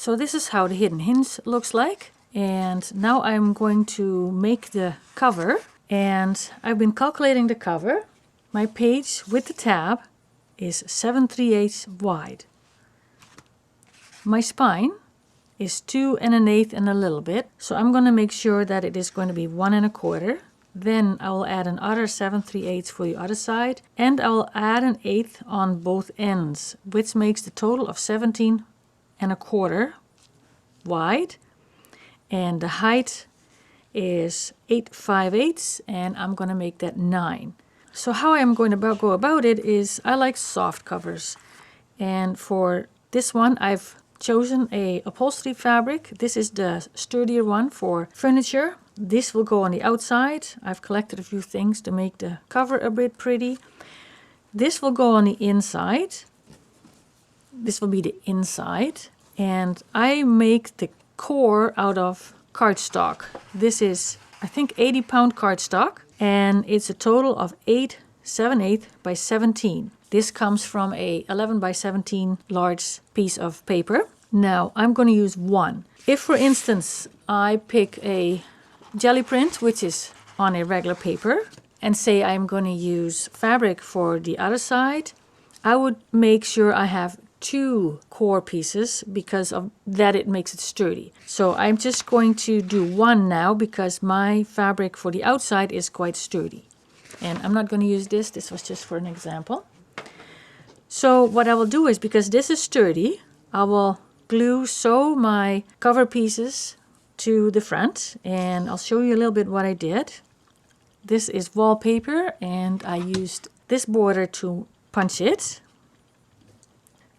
So this is how the hidden hinge looks like. And now I'm going to make the cover. And I've been calculating the cover. My page with the tab is 7/3 wide. My spine is 2 1/8 and a little bit. So I'm going to make sure that it is going to be 1 1/4. Then I will add another 7/3 for the other side. And I will add an 1/8 on both ends, which makes the total of 17 1/4 wide. And the height is 8 5/8, and I'm going to make that 9. So how I'm going to go about it is I like soft covers. And for this one, I've chosen a upholstery fabric. This is the sturdier one for furniture. This will go on the outside. I've collected a few things to make the cover a bit pretty. This will go on the inside. This will be the inside. And I make the core out of cardstock. This is, I think, 80-pound cardstock. And it's a total of 8 7/8 by 17. This comes from a 11 by 17 large piece of paper. Now I'm going to use one. If, for instance, I pick a jelly print, which is on a regular paper, and say I'm going to use fabric for the other side, I would make sure I have 2 core pieces because of that it makes it sturdy. So I'm just going to do one now because my fabric for the outside is quite sturdy. And I'm not going to use this. This was just for an example. So what I will do is, because this is sturdy, I will sew my cover pieces to the front, and I'll show you a little bit what I did. This is wallpaper, and I used this border to punch it.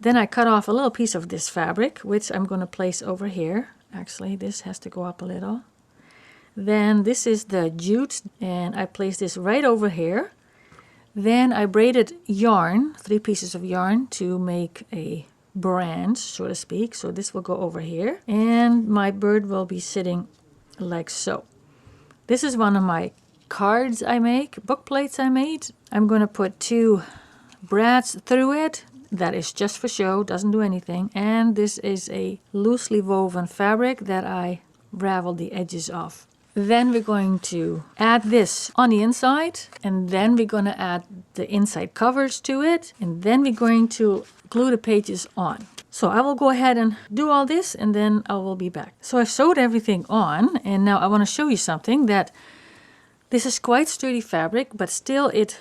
Then I cut off a little piece of this fabric, which I'm going to place over here. Actually, this has to go up a little. Then this is the jute, and I place this right over here. Then I braided yarn, 3 pieces of yarn, to make a branch, so to speak. So this will go over here, and my bird will be sitting like so. This is one of my cards I make, book plates I made. I'm going to put 2 brads through it. That is just for show, doesn't do anything. And this is a loosely woven fabric that I raveled the edges off. Then we're going to add this on the inside, and then we're going to add the inside covers to it, and then we're going to glue the pages on. So I will go ahead and do all this, and then I will be back. So I've sewed everything on, and now I want to show you something. That this is quite sturdy fabric, but still it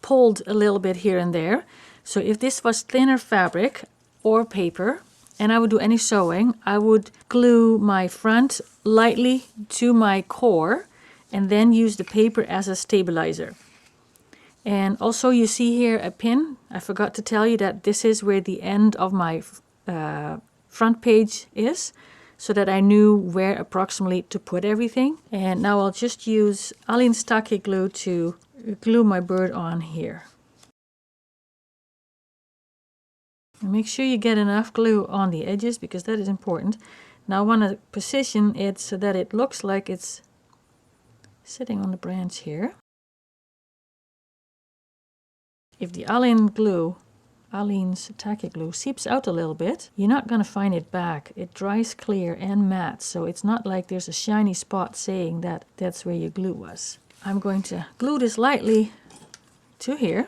pulled a little bit here and there. So if this was thinner fabric or paper, and I would do any sewing, I would glue my front lightly to my core and then use the paper as a stabilizer. And also you see here a pin. I forgot to tell you that this is where the end of my front page is, so that I knew where approximately to put everything. And now I'll just use Aleene's Tacky glue to glue my bird on here. And make sure you get enough glue on the edges, because that is important. Now I want to position it so that it looks like it's sitting on the branch here. If the Aleene's Tacky glue seeps out a little bit, you're not going to find it back. It dries clear and matte, so it's not like there's a shiny spot saying that that's where your glue was. I'm going to glue this lightly to here.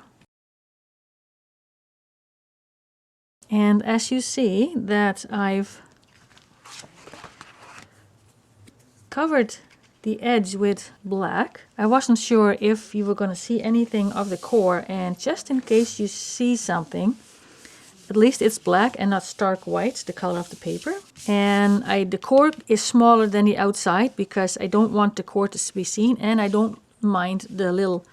And as you see that I've covered the edge with black, I wasn't sure if you were going to see anything of the core, and just in case you see something, at least it's black and not stark white, the color of the paper. And the core is smaller than the outside because I don't want the core to be seen, and I don't mind the little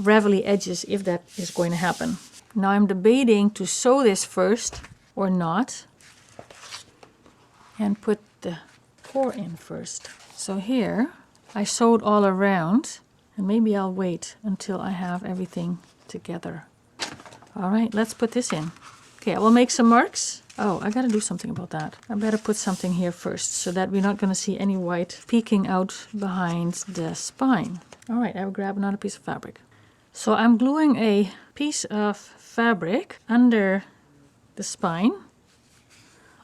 ravelly edges if that is going to happen. Now I'm debating to sew this first or not, and put the core in first. So here I sewed all around, and maybe I'll wait until I have everything together. All right, let's put this in. Okay, I will make some marks. Oh, I gotta do something about that. I better put something here first so that we're not gonna see any white peeking out behind the spine. All right, I will grab another piece of fabric. So I'm gluing a piece of fabric under the spine,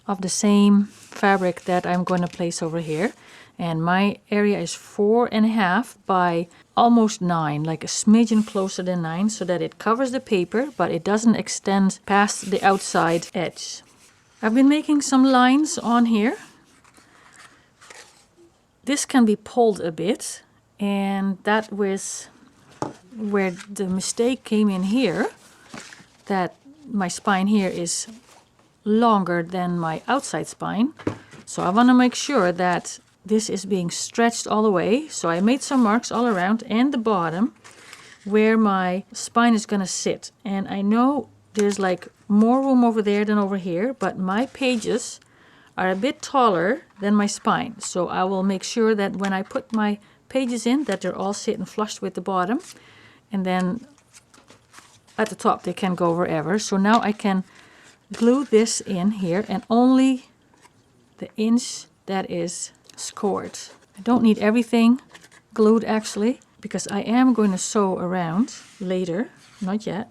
of the same fabric that I'm going to place over here. And my area is 4.5 by almost 9, like a smidgen closer than 9, so that it covers the paper, but it doesn't extend past the outside edge. I've been making some lines on here. This can be pulled a bit, and that was where the mistake came in here, that my spine here is longer than my outside spine. So I want to make sure that this is being stretched all the way. So I made some marks all around and the bottom where my spine is going to sit. And I know there's like more room over there than over here, but my pages are a bit taller than my spine. So I will make sure that when I put my pages in, that they're all sitting flush with the bottom. And then at the top they can go wherever. So now I can glue this in here, and only the inch that is scored. I don't need everything glued actually, because I am going to sew around later, not yet.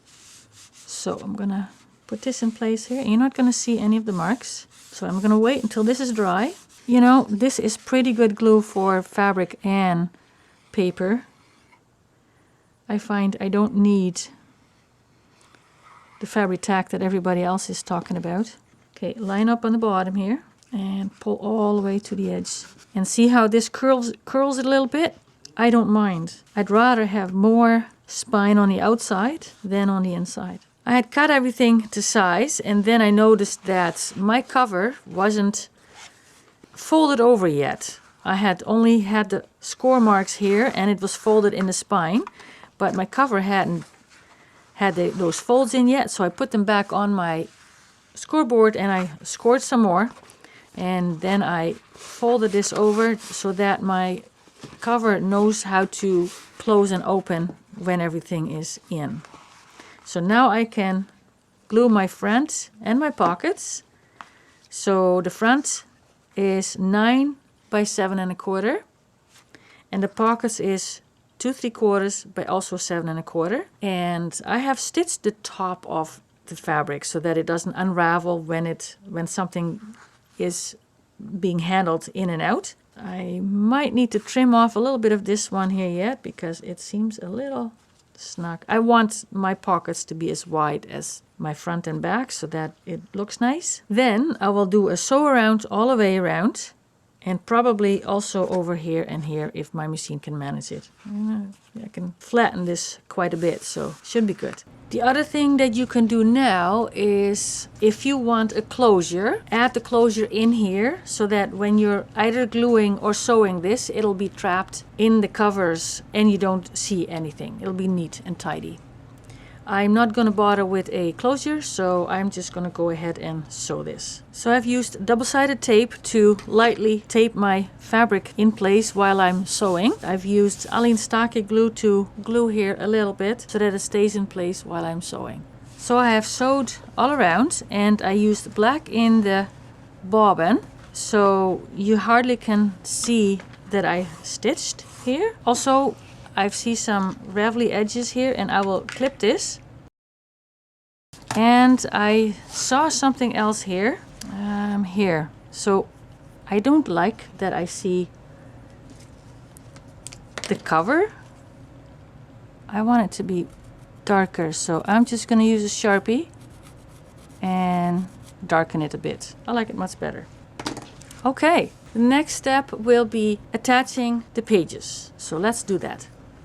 So I'm gonna put this in place here. You're not gonna see any of the marks. So I'm gonna wait until this is dry. You know, this is pretty good glue for fabric and paper. I find I don't need the Fabri-Tac that everybody else is talking about. Okay, line up on the bottom here and pull all the way to the edge. And see how this curls it a little bit? I don't mind. I'd rather have more spine on the outside than on the inside. I had cut everything to size, and then I noticed that my cover wasn't folded over yet. I had only had the score marks here, and it was folded in the spine, but my cover hadn't had those folds in yet, so I put them back on my scoreboard and I scored some more, and then I folded this over so that my cover knows how to close and open when everything is in. So now I can glue my front and my pockets. So the front is 9 by 7.25, and the pockets is 2 3/4 by also 7.25. And I have stitched the top of the fabric so that it doesn't unravel when something is being handled in and out. I might need to trim off a little bit of this one here yet, because it seems a little snug. I want my pockets to be as wide as my front and back so that it looks nice. Then I will do a sew around all the way around, and probably also over here and here if my machine can manage it. I can flatten this quite a bit, so should be good. The other thing that you can do now is, if you want a closure, add the closure in here so that when you're either gluing or sewing this, it'll be trapped in the covers and you don't see anything. It'll be neat and tidy. I'm not going to bother with a closure, so I'm just going to go ahead and sew this. So I've used double-sided tape to lightly tape my fabric in place while I'm sewing. I've used Alleen Stake glue to glue here a little bit so that it stays in place while I'm sewing. So I have sewed all around, and I used black in the bobbin, so you hardly can see that I stitched here. Also, I see some ravelly edges here, and I will clip this. And I saw something else here, here. So I don't like that I see the cover. I want it to be darker, so I'm just going to use a Sharpie and darken it a bit. I like it much better. Okay, the next step will be attaching the pages. So let's do that.